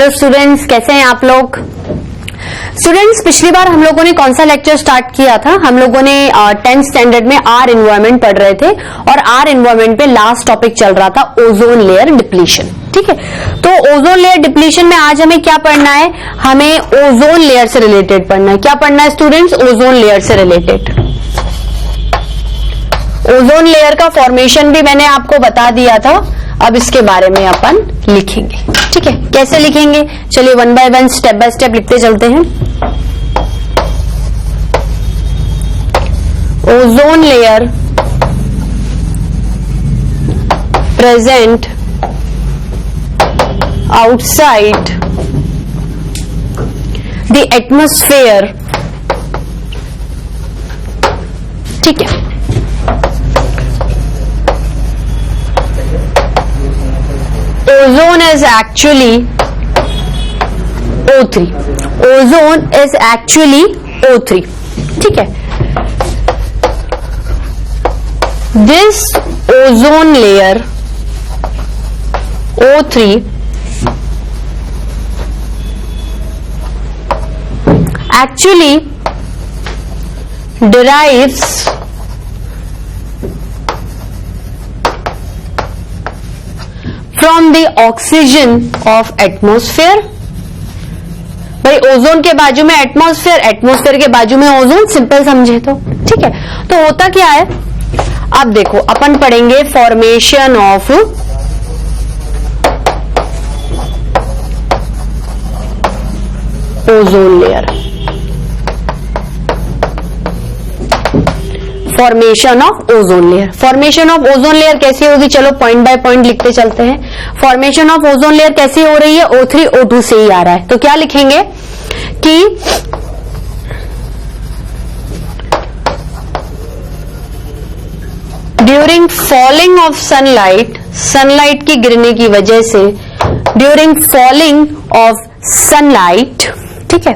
Hello students, कैसे हैं आप लोग? स्टूडेंट्स, पिछली बार हम लोगों ने कौन सा लेक्चर स्टार्ट किया था? हम लोगों ने 10th स्टैंडर्ड में आर एनवायरमेंट पढ़ रहे थे और आर एनवायरमेंट पे लास्ट टॉपिक चल रहा था ओजोन लेयर डिप्लीशन। ठीक है, तो ओजोन लेयर डिप्लीशन में आज हमें क्या पढ़ना है? हमें ओजोन लेयर से रिलेटेड पढ़ना है। क्या पढ़ना है स्टूडेंट्स? ओजोन लेयर से रिलेटेड। ओजोन लेयर का फॉर्मेशन भी मैंने आपको बता दिया था, अब इसके बारे में अपन लिखेंगे। ठीक है, कैसे लिखेंगे? चलिए one by one, step by step लिखते चलते हैं। Ozone layer present outside the atmosphere. ठीक है, ozone is actually O3. Ozone is actually O3. ठीक है, this ozone layer O3 actually derives from the oxygen of atmosphere. भाई ozone के बाजू में एटमॉस्फेयर, एटमॉस्फेयर के बाजू में ओजोन, सिंपल समझे तो। ठीक है, तो होता क्या है, अब देखो अपन पढ़ेंगे formation of ozone layer. Formation of ozone layer. Formation of ozone layer कैसी होगी? चलो पॉइंट बाय पॉइंट लिखते चलते हैं। फॉर्मेशन ऑफ ओजोन लेयर कैसी हो रही है? O3 O2 से ही आ रहा है। तो क्या लिखेंगे कि during falling of sunlight, sunlight की गिरने की वजह से, ड्यूरिंग फॉलिंग ऑफ सनलाइट, ठीक है,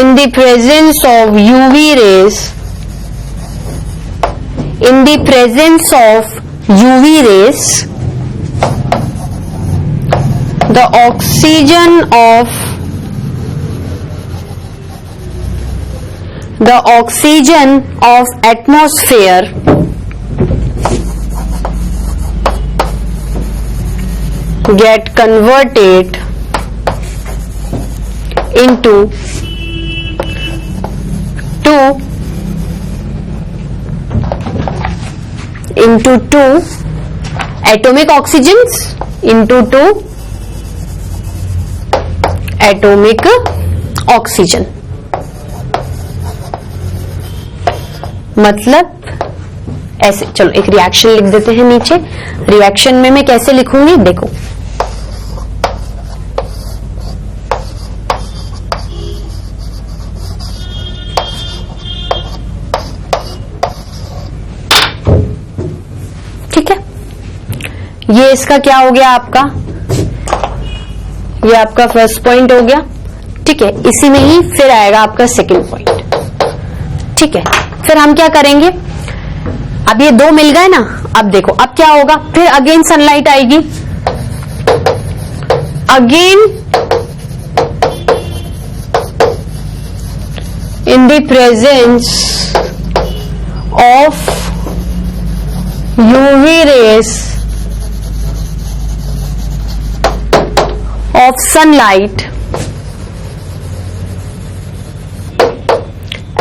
in the presence of UV rays, in the presence of UV rays, the oxygen of atmosphere get converted into two atomic oxygens, into two atomic oxygen। मतलब ऐसे, चलो एक रिएक्शन लिख देते हैं नीचे। रिएक्शन में मैं कैसे लिखूंगी देखो, ये इसका क्या हो गया आपका, ये आपका फर्स्ट पॉइंट हो गया। ठीक है, इसी में ही फिर आएगा आपका सेकंड पॉइंट। ठीक है, फिर हम क्या करेंगे, अब ये दो मिल गए ना, अब देखो अब क्या होगा, फिर अगेन सनलाइट आएगी, again in the presence of UV rays of sunlight,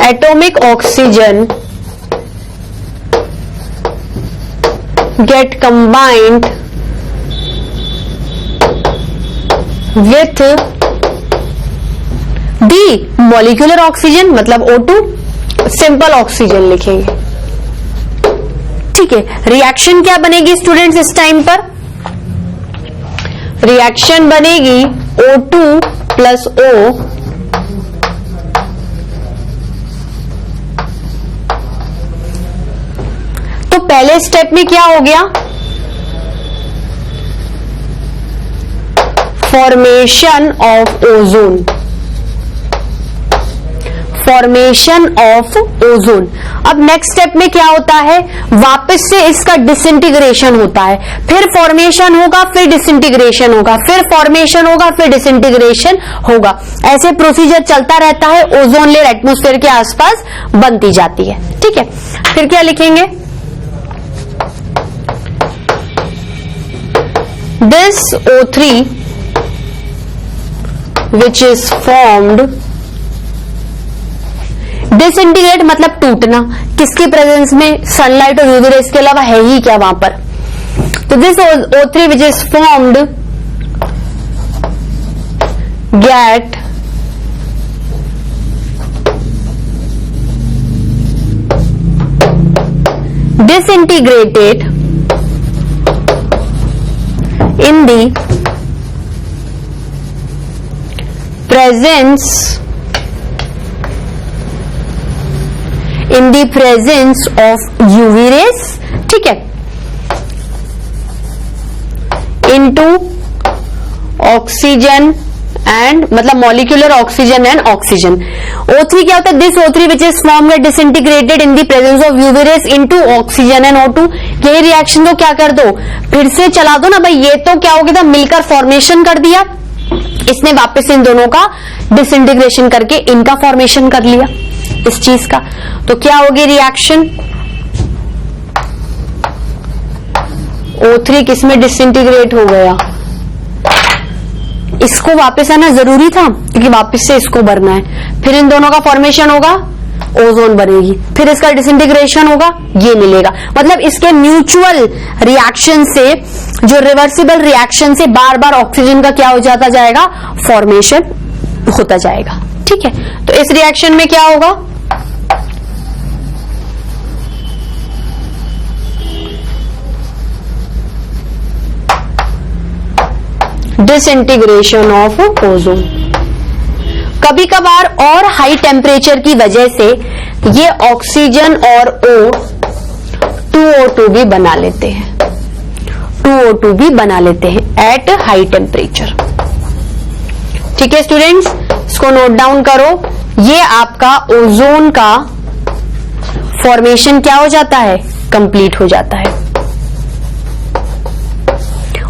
atomic oxygen get combined with the molecular oxygen, मतलब O2, सिंपल ऑक्सीजन लिखेंगे। ठीक है, रिएक्शन क्या बनेगी स्टूडेंट्स इस टाइम पर? रिएक्शन बनेगी O2 प्लस O तो पहले स्टेप में क्या हो गया, formation of ozone. Formation of ozone. अब नेक्स्ट स्टेप में क्या होता है, वापस से इसका डिसइंटीग्रेशन होता है, फिर फॉर्मेशन होगा, फिर डिसइंटीग्रेशन होगा, फिर फॉर्मेशन होगा, फिर डिसइंटीग्रेशन होगा। ऐसे प्रोसीजर चलता रहता है, ओजोन लेयर एटमॉस्फेयर के आसपास बनती जाती है। ठीक है, फिर क्या लिखेंगे, this O3 which is formed, disintegrate मतलब टूटना, किसकी प्रेजेंस में, सनलाइट और यूवी रेस के अलावा है ही क्या वहां पर। तो this O3 which is formed get disintegrated in the presence of UV rays, ठीक है, into ऑक्सीजन एंड मतलब molecular oxygen and oxygen. O3 क्या होता है, this O3 which is form disintegrated in the presence of UV rays into oxygen and O2। यही reaction को क्या कर दो, फिर से चला दो ना भाई, ये तो क्या हो गया था, मिलकर फॉर्मेशन कर दिया, इसने वापस इन दोनों का डिसइंटीग्रेशन करके इनका फॉर्मेशन कर लिया इस चीज का। तो क्या होगी रिएक्शन, O3 किसमें डिसइंटीग्रेट हो गया, इसको वापस आना जरूरी था क्योंकि वापस से इसको भरना है, फिर इन दोनों का फॉर्मेशन होगा, ओजोन बनेगी, फिर इसका डिसइंटीग्रेशन होगा, ये मिलेगा। मतलब इसके म्यूचुअल रिएक्शन से, जो रिवर्सिबल रिएक्शन से बार बार ऑक्सीजन का क्या हो जाता जाएगा, फॉर्मेशन होता जाएगा। ठीक है, तो इस रिएक्शन में क्या होगा, डिसइंटीग्रेशन ऑफ ओजोन। कभी कभार और हाई टेम्परेचर की वजह से ये ऑक्सीजन और O2O2 भी बना लेते हैं, 2O2 भी बना लेते हैं एट हाई टेम्परेचर। ठीक है स्टूडेंट्स, इसको नोट डाउन करो। ये आपका ओजोन का फॉर्मेशन क्या हो जाता है, कंप्लीट हो जाता है।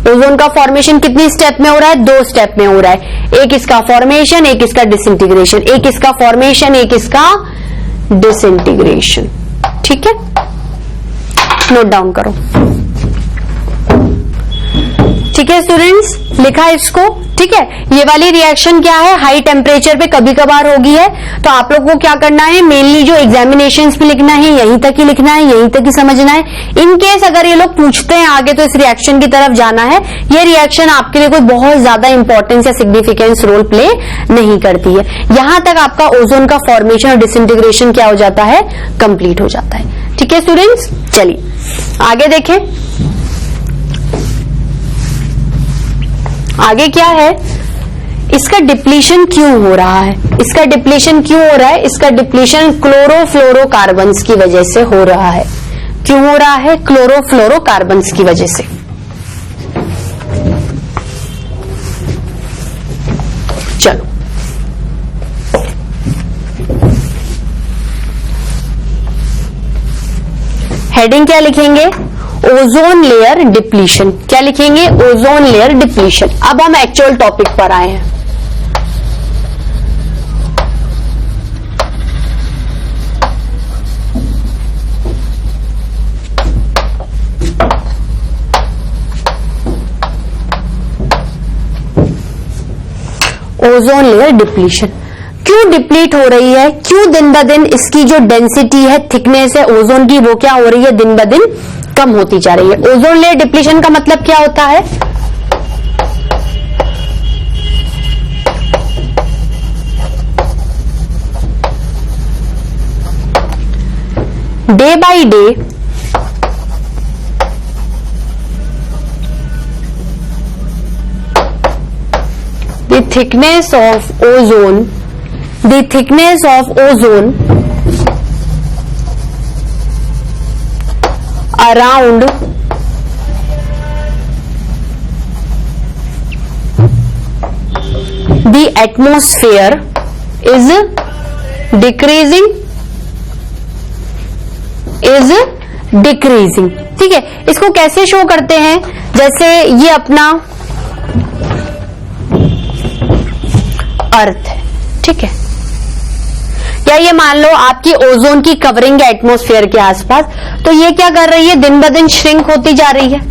ओजोन का फॉर्मेशन कितनी स्टेप में हो रहा है, 2 स्टेप में हो रहा है, एक इसका फॉर्मेशन, एक इसका डिसइंटीग्रेशन, एक इसका फॉर्मेशन, एक इसका डिसइंटीग्रेशन। ठीक है, नोट डाउन करो। ठीक है स्टूडेंट्स, लिखा इसको। ठीक है, ये वाली रिएक्शन क्या है, हाई टेम्परेचर पे कभी कभार होगी है, तो आप लोग को क्या करना है, मेनली जो एग्जामिनेशंस पे लिखना है यहीं तक ही लिखना है, यहीं तक ही समझना है। इन केस अगर ये लोग पूछते हैं आगे तो इस रिएक्शन की तरफ जाना है। ये रिएक्शन आपके लिए कोई बहुत ज्यादा इंपॉर्टेंस या सिग्निफिकेंस रोल प्ले नहीं करती है। यहां तक आपका ओजोन का फॉर्मेशन और डिसइंटीग्रेशन क्या हो जाता है, कंप्लीट हो जाता है। ठीक है स्टूडेंट्स, चलिए आगे देखें। आगे क्या है, इसका डिप्लीशन क्यों हो रहा है, इसका डिप्लीशन क्यों हो रहा है, इसका डिप्लीशन क्लोरोफ्लोरोकार्बन्स की वजह से हो रहा है। क्यों हो रहा है, क्लोरोफ्लोरोकार्बन्स की वजह से। चलो हेडिंग क्या लिखेंगे, ओजोन लेयर डिप्लीशन। क्या लिखेंगे, ओजोन लेयर डिप्लीशन। अब हम एक्चुअल टॉपिक पर आए हैं। ओजोन लेयर डिप्लीशन क्यों डिप्लीट हो रही है, क्यों दिन ब दिन इसकी जो डेंसिटी है, थिकनेस है ओजोन की, वो क्या हो रही है, दिन ब दिन कम होती जा रही है। ओजोन लेयर डिप्लीशन का मतलब क्या होता है, day by day the thickness of ozone around the atmosphere is decreasing is decreasing. ठीक है, इसको कैसे शो करते हैं, जैसे ये अपना अर्थ है, ठीक है, या ये मान लो आपकी ओजोन की कवरिंग है एटमॉस्फेयर के आसपास, तो ये क्या कर रही है, दिन ब दिन श्रिंक होती जा रही है,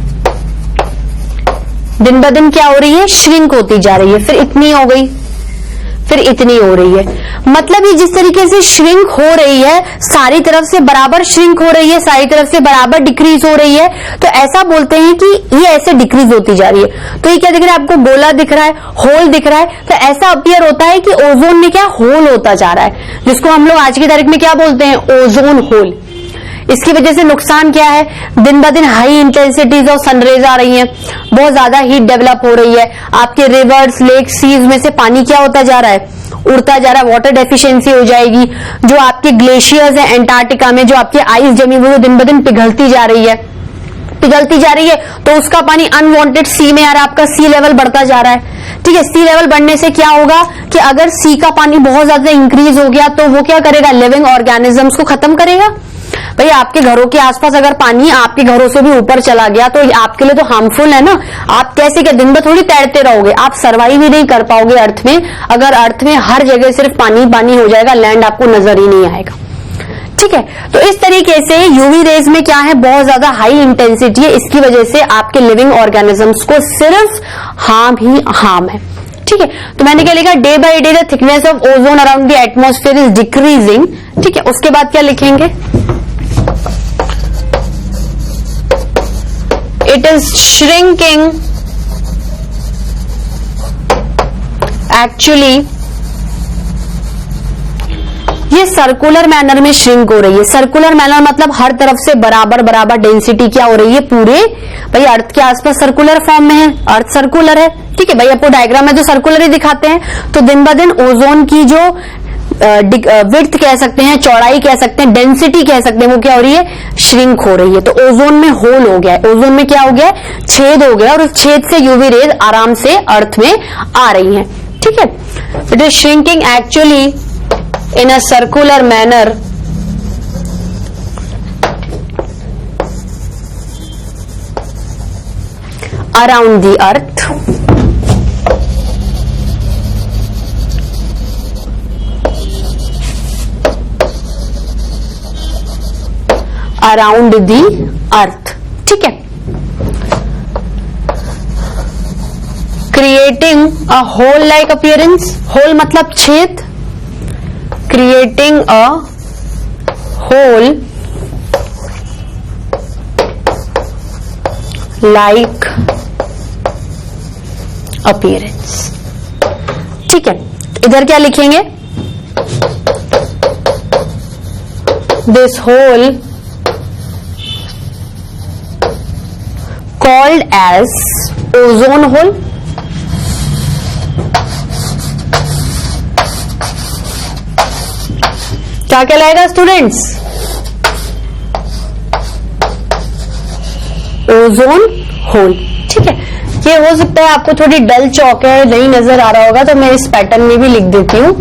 दिन ब दिन क्या हो रही है, श्रिंक होती जा रही है, फिर इतनी हो गई, फिर इतनी हो रही है। मतलब ये जिस तरीके से श्रिंक हो रही है, सारी तरफ से बराबर श्रिंक हो रही है, सारी तरफ से बराबर डिक्रीज हो रही है, तो ऐसा बोलते हैं कि ये ऐसे डिक्रीज होती जा रही है। तो ये क्या दिख रहा है आपको, गोला दिख रहा है, होल दिख रहा है, तो ऐसा अपीयर होता है कि ओजोन में क्या होल होता जा रहा है, जिसको हम लोग आज की तारीख में क्या बोलते हैं, ओजोन होल। इसकी वजह से नुकसान क्या है, दिन ब दिन हाई इंटेंसिटीज ऑफ सनरेज आ रही हैं, बहुत ज्यादा हीट डेवलप हो रही है, आपके रिवर्स, लेक, सीज में से पानी क्या होता जा रहा है, उड़ता जा रहा है, वाटर डेफिशिएंसी हो जाएगी। जो आपके ग्लेशियर्स है एंटार्क्टिका में, जो आपकी आइस जमी हुई वो दिन ब दिन पिघलती जा रही है, तो उसका पानी अनवांटेड सी में आ रहा है, आपका सी लेवल बढ़ता जा रहा है। ठीक है, सी लेवल बढ़ने से क्या होगा कि अगर सी का पानी बहुत ज्यादा इंक्रीज हो गया तो वो क्या करेगा, लिविंग ऑर्गेनिजम्स को खत्म करेगा। भाई आपके घरों के आसपास अगर पानी आपके घरों से भी ऊपर चला गया तो आपके लिए तो हार्मफुल है ना। आप कैसे क्या दिन भर थोड़ी तैरते रहोगे, आप सर्वाइव ही नहीं कर पाओगे अर्थ में, अगर अर्थ में हर जगह सिर्फ पानी पानी हो जाएगा, लैंड आपको नजर ही नहीं आएगा। ठीक है, तो इस तरीके से यूवी रेज में क्या है, बहुत ज्यादा हाई इंटेंसिटी है, इसकी वजह से आपके लिविंग ऑर्गेनिजम्स को सिर्फ हार्म ही हार्म है। ठीक है, तो मैंने क्या लिखा, day by day the thickness of ozone around the atmosphere is decreasing. ठीक है, उसके बाद क्या लिखेंगे, इट इज श्रिंकिंग, एक्चुअली ये सर्कुलर मैनर में श्रिंक हो रही है। सर्कुलर मैनर मतलब हर तरफ से बराबर बराबर डेंसिटी क्या हो रही है, पूरे भाई अर्थ के आसपास सर्कुलर फॉर्म में है, अर्थ सर्कुलर है। ठीक है भाई, आपको डायग्राम में तो सर्कुलर ही दिखाते हैं। तो दिन ब दिन ओजोन की जो विड्थ कह सकते हैं, चौड़ाई कह सकते हैं, डेंसिटी कह सकते हैं, वो क्या हो रही है, श्रिंक हो रही है। तो ओजोन में होल हो गया है, ओजोन में क्या हो गया है, छेद हो गया, और उस छेद से यूवी रेज आराम से अर्थ में आ रही है। ठीक है, it is shrinking actually in a circular manner around the earth, around the earth। ठीक है, creating a hole like appearance, hole मतलब छेद, creating a hole like appearance। ठीक है, इधर क्या लिखेंगे, this hole called as ozone hole। क्या कहलाएगा स्टूडेंट्स, ओजोन होल। ठीक है, ये हो सकता है आपको थोड़ी डल चौक है, नहीं नजर आ रहा होगा, तो मैं इस पैटर्न में भी लिख देती हूं।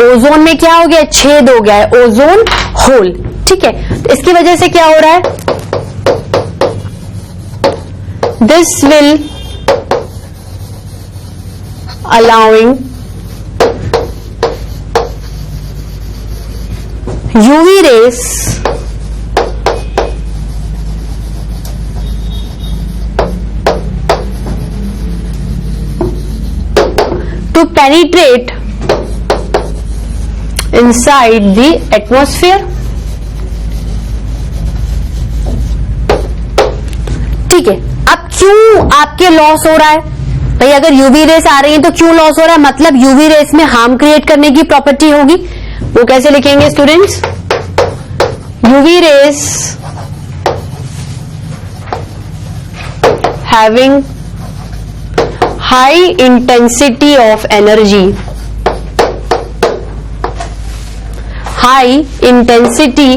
ओजोन में क्या हो गया, छेद हो गया है, ओजोन होल। ठीक है, तो इसकी वजह से क्या हो रहा है, this will allowing UV rays to penetrate inside the atmosphere। ठीक है, अब क्यों आपके लॉस हो रहा है भाई, अगर यूवी रेस आ रही है तो क्यों लॉस हो रहा है, मतलब यूवी रेस में हार्म क्रिएट करने की प्रॉपर्टी होगी। वो कैसे लिखेंगे students, UV rays having high intensity of energy, high intensity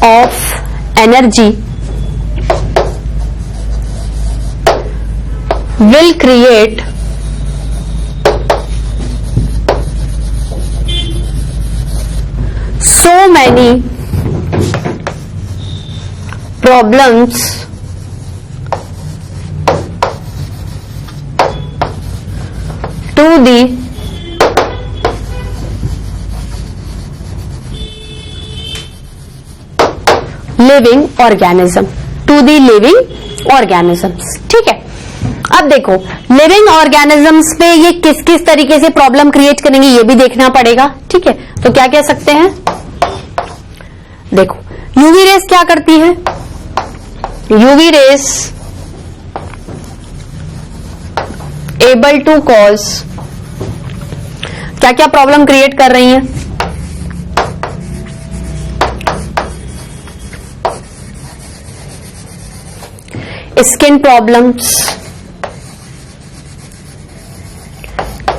of energy will create so many problems to the living organism, to the living organisms. ठीक है, अब देखो लिविंग ऑर्गेनिजम्स पे ये किस किस तरीके से प्रॉब्लम क्रिएट करेंगे ये भी देखना पड़ेगा। ठीक है, तो क्या कह सकते हैं, देखो यूवी रेस क्या करती है, UV rays able to cause क्या क्या प्रॉब्लम क्रिएट कर रही है, स्किन प्रॉब्लम्स,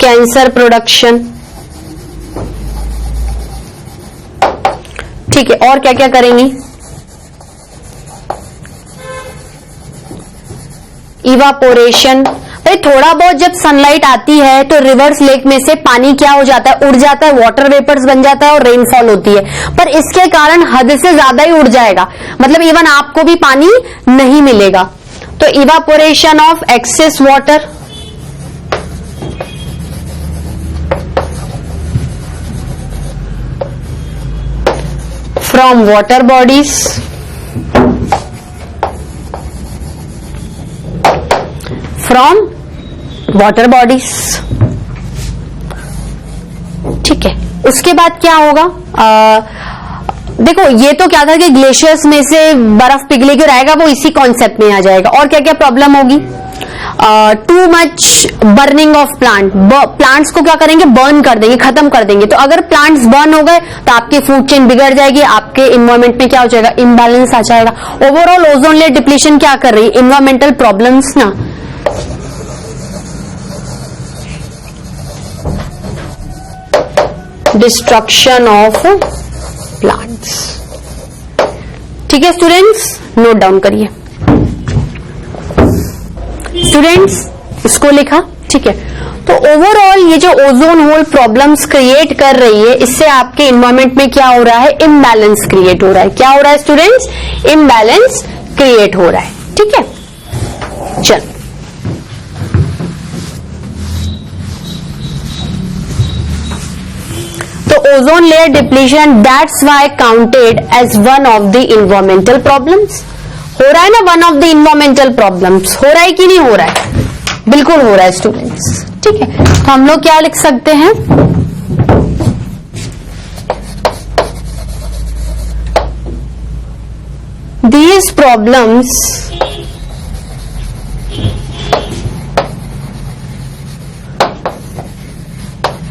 कैंसर प्रोडक्शन। ठीक है, और क्या क्या करेंगी, इवापोरेशन। भाई थोड़ा बहुत जब सनलाइट आती है तो रिवर्स लेक में से पानी क्या हो जाता है, उड़ जाता है, वाटर वेपर्स बन जाता है और रेनफॉल होती है, पर इसके कारण हद से ज्यादा ही उड़ जाएगा, मतलब इवन आपको भी पानी नहीं मिलेगा। तो evaporation of excess water, from water bodies, from water bodies. ठीक है, उसके बाद क्या होगा, देखो ये तो क्या था कि ग्लेशियर्स में से बर्फ पिघले के रहेगा, वो इसी कॉन्सेप्ट में आ जाएगा। और क्या क्या प्रॉब्लम होगी, too much burning of plants को क्या करेंगे, बर्न कर देंगे, खत्म कर देंगे। तो अगर प्लांट्स बर्न हो गए तो आपकी फूड चेन बिगड़ जाएगी, आपके इन्वायरमेंट में क्या हो जाएगा, इम्बैलेंस आ जाएगा। ओवरऑल ओजोन लेयर डिप्लीशन क्या कर रही है, इन्वायरमेंटल प्रॉब्लम्स ना, डिस्ट्रक्शन ऑफ प्लांट्स। ठीक है स्टूडेंट्स, नोट डाउन करिए। स्टूडेंट्स इसको लिखा, ठीक है। तो ओवरऑल ये जो ओजोन होल प्रॉब्लम्स क्रिएट कर रही है, इससे आपके इन्वायरमेंट में क्या हो रहा है, इम्बैलेंस क्रिएट हो रहा है। क्या हो रहा है स्टूडेंट्स, इम्बैलेंस क्रिएट हो रहा है। ठीक है, चल तो ozone layer depletion, that's why counted as one of the environmental problems. हो रहा है ना, one of the environmental problems, हो रहा है कि नहीं हो रहा है, बिल्कुल हो रहा है स्टूडेंट्स। ठीक है, तो हम लोग क्या लिख सकते हैं, these problems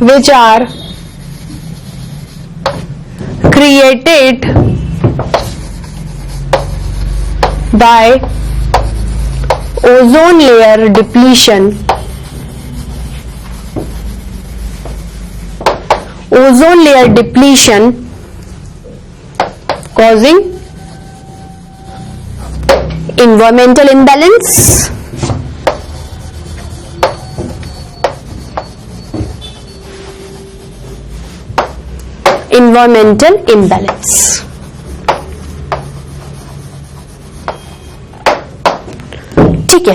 which are created by ozone layer depletion, ozone layer depletion causing environmental imbalance, environmental imbalance। ठीक है,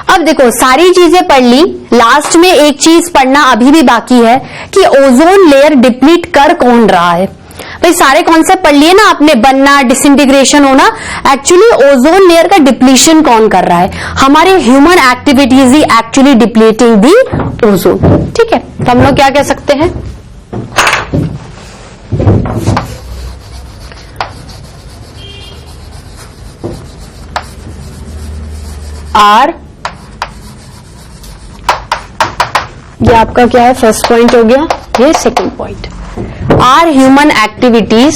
अब देखो सारी चीजें पढ़ ली, लास्ट में एक चीज पढ़ना अभी भी बाकी है कि ओजोन लेयर डिप्लीट कर कौन रहा है। भाई सारे कॉन्सेप्ट पढ़ लिए ना आपने, बनना, डिसइंटीग्रेशन होना, एक्चुअली ओजोन लेयर का डिप्लीशन कौन कर रहा है, हमारे human activities he actually depleting the ozone. ठीक है, तो हम लोग क्या कह सकते हैं, आर, ये आपका क्या है, फर्स्ट पॉइंट हो गया, ये second point, are human activities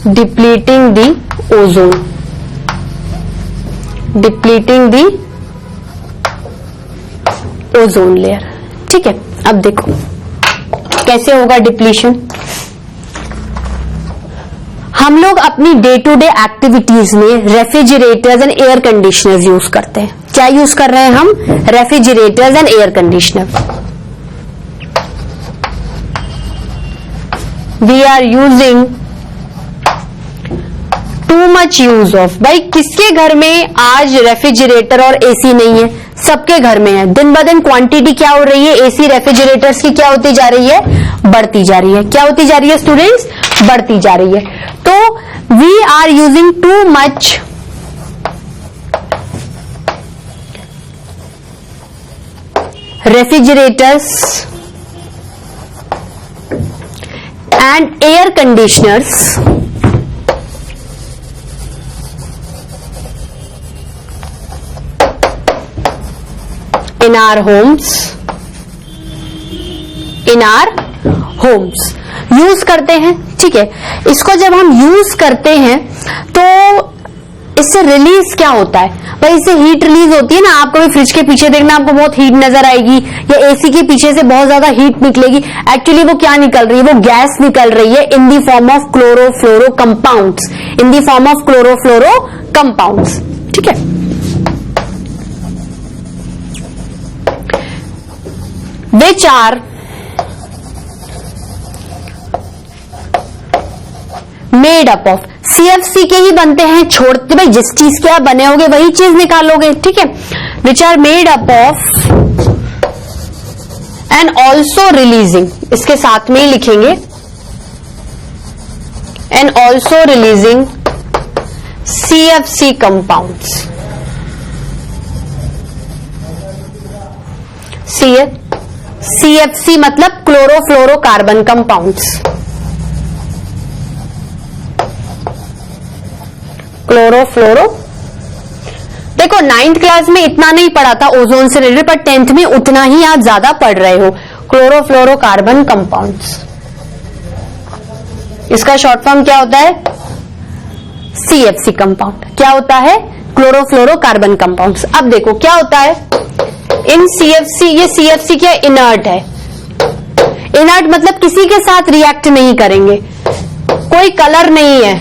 depleting the ozone, depleting the ozone layer. ठीक है, अब देखो कैसे होगा डिप्लीशन। हम लोग अपनी डे टू डे एक्टिविटीज में refrigerators and air conditioners use करते हैं। क्या यूज कर रहे हैं हम, refrigerators and air conditioner. We are using too much use of. भाई किसके घर में आज रेफ्रिजरेटर और एसी नहीं है? सबके घर में है। दिन ब दिन क्वांटिटी क्या हो रही है? एसी रेफ्रिजरेटर्स की क्या होती जा रही है? बढ़ती जा रही है। क्या होती जा रही है स्टूडेंट्स? बढ़ती जा रही है। तो we are using too much refrigerators and air conditioners in our homes, in our homes use करते हैं। ठीक है, इसको जब हम यूज करते हैं तो इससे रिलीज क्या होता है? भाई इससे हीट रिलीज होती है ना। आप कभी फ्रिज के पीछे देखना, आपको बहुत हीट नजर आएगी, या एसी के पीछे से बहुत ज्यादा हीट निकलेगी। एक्चुअली वो क्या निकल रही है? वो गैस निकल रही है in the form of chlorofluoro compounds, in the form of chlorofluoro compounds. ठीक है, which are made up of, CFC के ही बनते हैं। छोड़ते भाई जिस चीज के आप बने होगे वही चीज निकालोगे। ठीक है, which are made up of and also releasing, इसके साथ में ही लिखेंगे and also releasing CFC compounds। CFC मतलब क्लोरोफ्लोरोकार्बन कंपाउंड्स। क्लोरोफ्लोरो, देखो 9th क्लास में इतना नहीं पढ़ा था ओजोन से रिलेटेड, पर 10th में उतना ही आप ज्यादा पढ़ रहे हो। क्लोरोफ्लोरोकार्बन कंपाउंड्स, इसका शॉर्ट फॉर्म क्या होता है? CFC compound. क्या होता है? Chlorofluorocarbon compounds. अब देखो क्या होता है इन CFC, ये CFC क्या? इनर्ट है। इनर्ट मतलब किसी के साथ रिएक्ट नहीं करेंगे, कोई कलर नहीं है,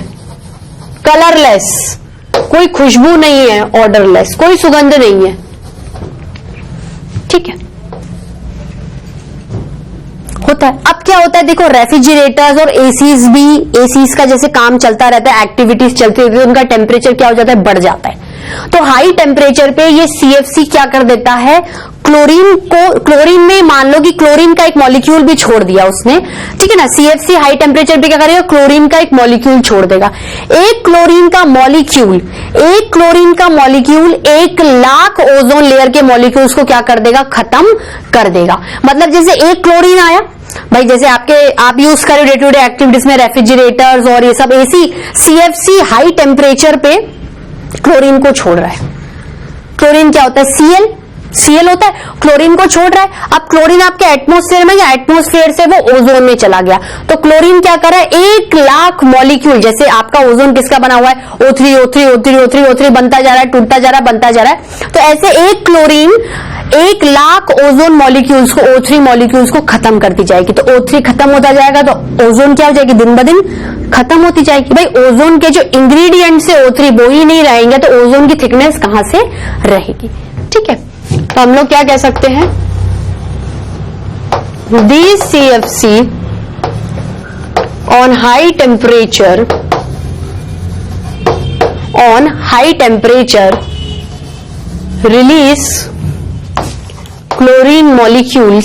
कलरलेस, कोई खुशबू नहीं है, ऑर्डरलेस, कोई सुगंध नहीं है। ठीक है, होता है। अब क्या होता है देखो, रेफ्रिजरेटर्स और एसीज भी, एसीज का जैसे काम चलता रहता है, एक्टिविटीज चलती रहती है, उनका टेम्परेचर क्या हो जाता है? बढ़ जाता है। तो हाई टेम्परेचर पे ये CFC क्या कर देता है? क्लोरीन को, क्लोरीन में मान लो कि क्लोरीन का एक मॉलिक्यूल भी छोड़ दिया उसने। ठीक है ना, CFC हाई टेम्परेचर पे क्या करेगा? क्लोरीन का एक मॉलिक्यूल छोड़ देगा। एक क्लोरीन का मॉलिक्यूल 1 लाख ओजोन लेयर के मॉलिक्यूल्स को क्या कर देगा? खत्म कर देगा। मतलब जैसे एक क्लोरीन आया, भाई जैसे आप यूज करें डे टू डे एक्टिविटीज में रेफ्रिजरेटर्स और ये सब, एसी CFC हाई टेम्परेचर पे क्लोरीन को छोड़ रहा है। क्लोरीन क्या होता है? Cl होता है, क्लोरीन को छोड़ रहा है। अब क्लोरीन आपके एटमॉस्फेयर में या एटमॉस्फेयर से वो ओजोन में चला गया, तो क्लोरीन क्या कर रहा है? 1 लाख मॉलिक्यूल, जैसे आपका ओजोन किसका बना हुआ है? O3 O3 O3 O3 O3 बनता जा रहा है, टूटता जा रहा है, बनता जा रहा है। तो ऐसे एक क्लोरीन 1 लाख ओजोन मॉलिक्यूल्स को, O3 मॉलिक्यूल्स को खत्म करती जाएगी। तो O3 खत्म होता जाएगा तो ओजोन क्या हो जाएगी? दिन ब दिन खत्म होती जाएगी। भाई ओजोन के जो इंग्रेडिएंट्स है O3 वो ही नहीं रहेंगे तो ओजोन की थिकनेस कहां से रहेगी? ठीक है, तो हम लोग क्या कह सकते हैं? These CFC on high temperature release chlorine molecule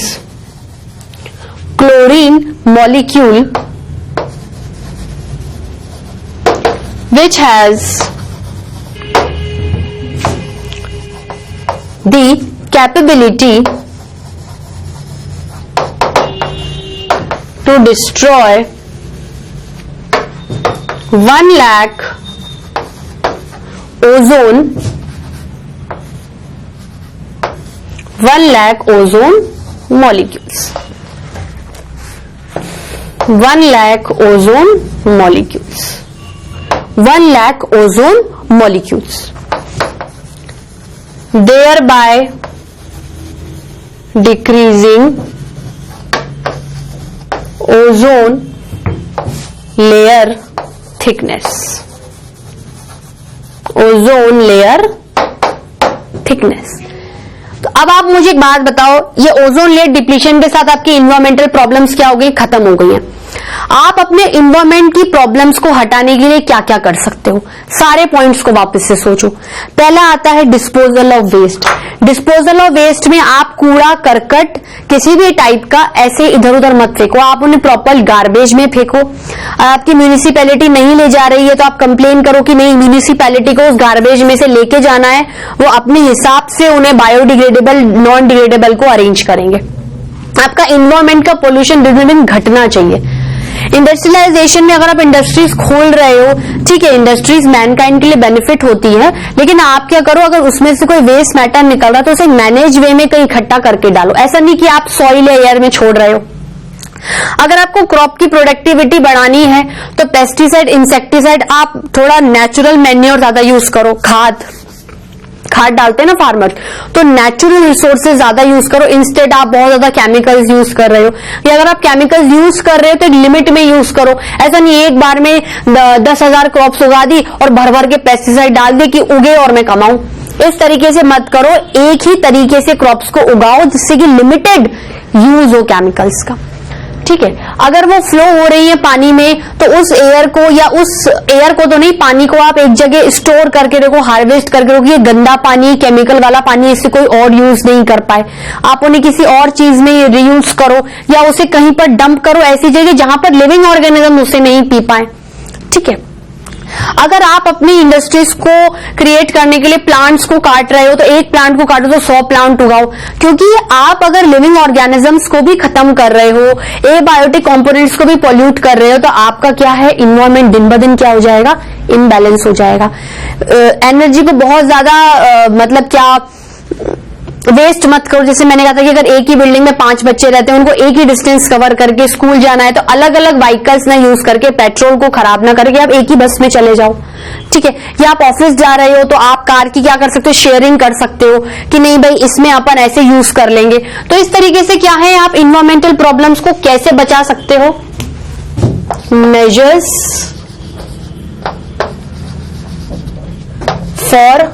which has the capability to destroy 1 lakh ozone molecules. 1 lakh ozone molecules. Thereby decreasing ozone layer thickness. तो अब आप मुझे एक बात बताओ, ये ओजोन लेयर डिप्लीशन के साथ आपकी इन्वायरमेंटल प्रॉब्लम्स क्या हो गई? खत्म हो गई हैं। आप अपने इन्वायरमेंट की प्रॉब्लम्स को हटाने के लिए क्या क्या कर सकते हो, सारे पॉइंट्स को वापस से सोचो। पहला आता है disposal of waste. Disposal of waste में आप कूड़ा करकट किसी भी टाइप का ऐसे इधर उधर मत फेंको, आप उन्हें प्रॉपर गार्बेज में फेंको। आपकी म्यूनिसिपैलिटी नहीं ले जा रही है तो आप कंप्लेन करो कि नहीं, म्यूनिसिपैलिटी को उस गार्बेज में से लेके जाना है, वो अपने हिसाब से उन्हें बायोडिग्रेडेबल नॉन डिग्रेडेबल को अरेंज करेंगे। आपका इन्वायरमेंट का पोल्यूशन दिन दिन घटना चाहिए। इंडस्ट्रियलाइजेशन में अगर आप इंडस्ट्रीज खोल रहे हो, ठीक है, इंडस्ट्रीज मैनकाइंड के लिए बेनिफिट होती है, लेकिन आप क्या करो, अगर उसमें से कोई वेस्ट मैटर निकल रहा है तो उसे मैनेज वे में कहीं इकट्ठा करके डालो। ऐसा नहीं कि आप सॉइल या एयर में छोड़ रहे हो। अगर आपको क्रॉप की प्रोडक्टिविटी बढ़ानी है तो पेस्टिसाइड, इंसेक्टिसाइड, आप थोड़ा नेचुरल मैन्योर ज्यादा यूज करो। खाद डालते हैं ना फार्मर, तो नेचुरल रिसोर्सेज ज्यादा यूज करो। इंस्टेड आप बहुत ज्यादा केमिकल्स यूज कर रहे हो, या अगर आप केमिकल्स यूज कर रहे हो तो एक लिमिट में यूज करो। ऐसा नहीं एक बार में 10,000 क्रॉप्स उगा दी और भर भर के पेस्टिसाइड डाल दी कि उगे और मैं कमाऊं। इस तरीके से मत करो, एक ही तरीके से क्रॉप्स को उगाओ जिससे कि लिमिटेड यूज हो केमिकल्स का, ठीक है। अगर वो फ्लो हो रही है पानी में तो उस एयर को, या उस एयर को तो नहीं, पानी को आप एक जगह स्टोर करके रखो, हार्वेस्ट करके रखो। ये गंदा पानी, केमिकल वाला पानी, इससे कोई और यूज नहीं कर पाए, आप उन्हें किसी और चीज में रीयूज करो, या उसे कहीं पर डंप करो, ऐसी जगह जहां पर लिविंग ऑर्गेनिज्म उसे नहीं पी पाए, ठीक है। अगर आप अपनी इंडस्ट्रीज को क्रिएट करने के लिए प्लांट्स को काट रहे हो तो एक प्लांट को काटो तो 100 प्लांट उगाओ, क्योंकि आप अगर लिविंग ऑर्गेनिजम्स को भी खत्म कर रहे हो, एबायोटिक कंपोनेंट्स को भी पॉल्यूट कर रहे हो, तो आपका क्या है, इन्वायरमेंट दिन ब दिन क्या हो जाएगा, इम्बैलेंस हो जाएगा। एनर्जी को बहुत ज्यादा मतलब क्या वेस्ट मत करो। जैसे मैंने कहा था कि अगर एक ही बिल्डिंग में 5 बच्चे रहते हैं, उनको एक ही डिस्टेंस कवर करके स्कूल जाना है, तो अलग अलग व्हीकल्स ना यूज करके, पेट्रोल को खराब ना करके आप एक ही बस में चले जाओ, ठीक है। या आप ऑफिस जा रहे हो तो आप कार की क्या कर सकते हो, शेयरिंग कर सकते हो कि नहीं भाई इसमें अपन ऐसे यूज कर लेंगे। तो इस तरीके से क्या है, आप इन्वायरमेंटल प्रॉब्लम्स को कैसे बचा सकते हो। मेजर्स फॉर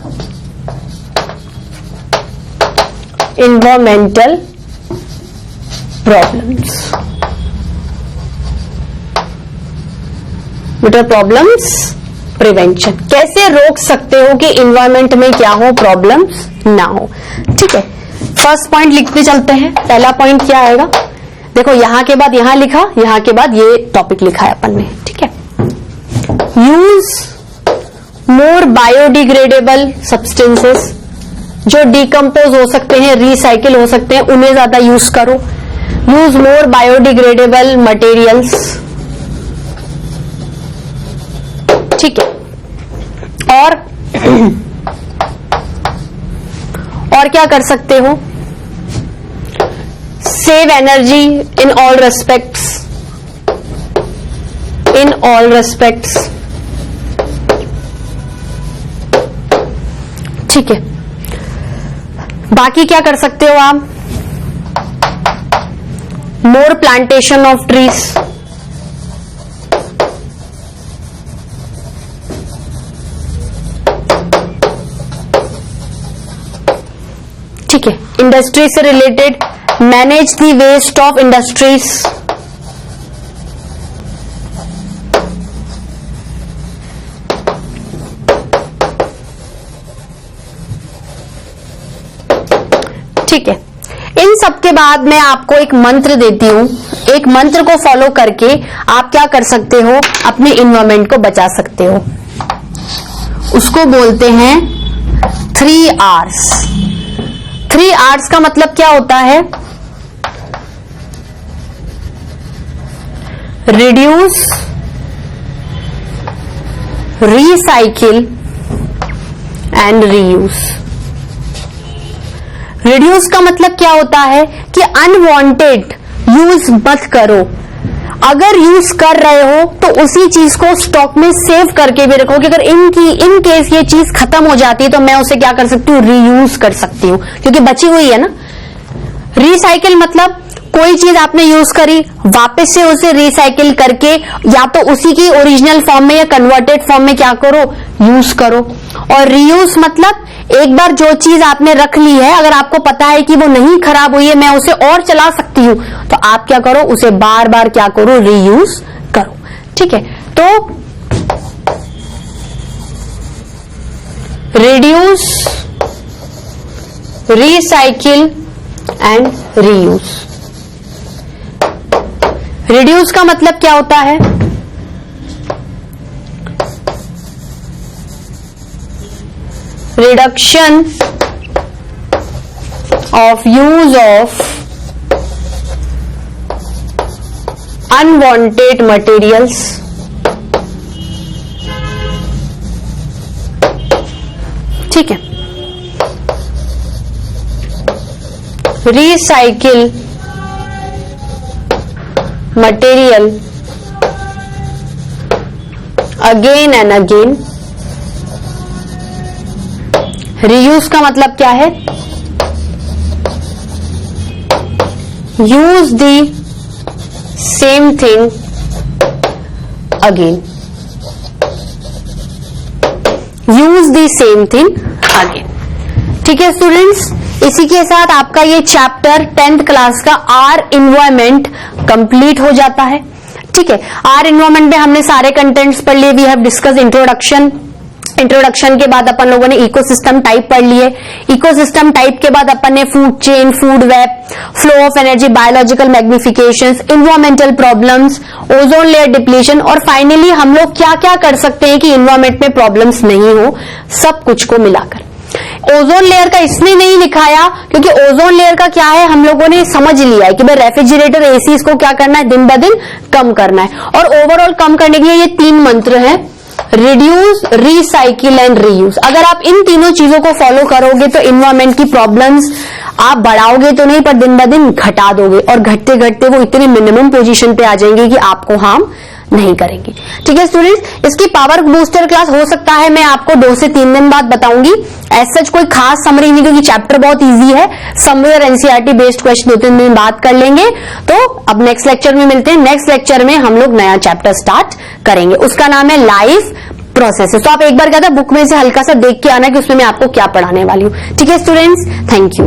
environmental problems, बेटा प्रॉब्लम्स प्रिवेंशन, कैसे रोक सकते हो कि इन्वायरमेंट में क्या हो, प्रॉब्लम्स ना हो, ठीक है। फर्स्ट पॉइंट लिखते चलते हैं। पहला पॉइंट क्या आएगा, देखो यहां के बाद यहां लिखा, यहां के बाद ये टॉपिक लिखा है अपन ने, ठीक है। यूज मोर बायोडिग्रेडेबल सब्सटेंसेस, जो डिकम्पोज हो सकते हैं, रिसाइकिल हो सकते हैं, उन्हें ज्यादा यूज करो। यूज मोर बायोडिग्रेडेबल मटेरियल्स, ठीक है। और क्या कर सकते हो, save energy in all respects, in all respects, ठीक है। बाकी क्या कर सकते हो आप, मोर प्लांटेशन ऑफ ट्रीज, ठीक है। इंडस्ट्री से related, manage the waste of industries, ठीक है। इन सब के बाद मैं आपको एक मंत्र देती हूं, एक मंत्र को फॉलो करके आप क्या कर सकते हो, अपने इन्वायरमेंट को बचा सकते हो। उसको बोलते हैं 3 Rs। 3 Rs का मतलब क्या होता है, reduce, recycle and reuse. Reduce का मतलब क्या होता है कि अनवांटेड यूज मत करो। अगर यूज कर रहे हो तो उसी चीज को स्टॉक में सेव करके भी रखो कि अगर इन केस ये चीज खत्म हो जाती है तो मैं उसे क्या कर सकती हूँ, रीयूज कर सकती हूँ, क्योंकि बची हुई है ना। रिसाइकिल मतलब कोई चीज आपने यूज करी, वापस से उसे रिसाइकिल करके या तो उसी की ओरिजिनल फॉर्म में या कन्वर्टेड फॉर्म में क्या करो, यूज करो। और रीयूज मतलब एक बार जो चीज आपने रख ली है, अगर आपको पता है कि वो नहीं खराब हुई है, मैं उसे और चला सकती हूं, तो आप क्या करो, उसे बार बार क्या करो, रीयूज करो। ठीक है, तो reduce, recycle and reuse. Reduce का मतलब क्या होता है, reduction of use of unwanted materials ठीक है। Recycle material again and again. Reuse का मतलब क्या है, use the same thing again, use the same thing again. ठीक है स्टूडेंट्स, इसी के साथ आपका ये चैप्टर 10th क्लास का आर इन्वायरमेंट कंप्लीट हो जाता है। ठीक है, आर इन्वायरमेंट में हमने सारे कंटेंट्स पढ़ लिए। We have discuss introduction. Introduction के बाद अपन लोगों ने इकोसिस्टम टाइप पढ़ लिए। इकोसिस्टम टाइप के बाद अपन ने food chain, food web, flow of energy, biological magnifications, environmental problems, ozone layer depletion और फाइनली हम लोग क्या क्या कर सकते हैं कि इन्वायरमेंट में प्रॉब्लम्स नहीं हो, सब कुछ को मिलाकर। ओजोन लेयर का इसलिए नहीं लिखाया क्योंकि ओजोन लेयर का क्या है, हम लोगों ने समझ लिया है कि भाई रेफ्रिजरेटर, एसी इसको क्या करना है, दिन ब दिन कम करना है। और ओवरऑल कम करने के लिए ये 3 मंत्र हैं, रिड्यूस, रिसाइकिल एंड रीयूज। अगर आप इन तीनों चीजों को फॉलो करोगे तो इन्वायरमेंट की प्रॉब्लम्स आप बढ़ाओगे तो नहीं, पर दिन ब दिन घटा दोगे और घटते घटते वो इतनी मिनिमम पोजीशन पे आ जाएंगे कि आपको हार्म नहीं करेंगे। ठीक है स्टूडेंट्स, इसकी पावर बूस्टर क्लास हो सकता है मैं आपको 2 से 3 दिन बाद बताऊंगी। एज सच कोई खास समरी नहीं, क्योंकि चैप्टर बहुत इजी है। समरी और एनसीईआरटी बेस्ड क्वेश्चन 2-3 दिन बाद कर लेंगे। तो अब नेक्स्ट लेक्चर में मिलते हैं। नेक्स्ट लेक्चर में हम लोग नया चैप्टर स्टार्ट करेंगे, उसका नाम है लाइफ प्रोसेसेस। तो आप एक बार क्या था, बुक में से हल्का सा देख के आना कि उसमें मैं आपको क्या पढ़ाने वाली हूँ। ठीक है स्टूडेंट्स, थैंक यू।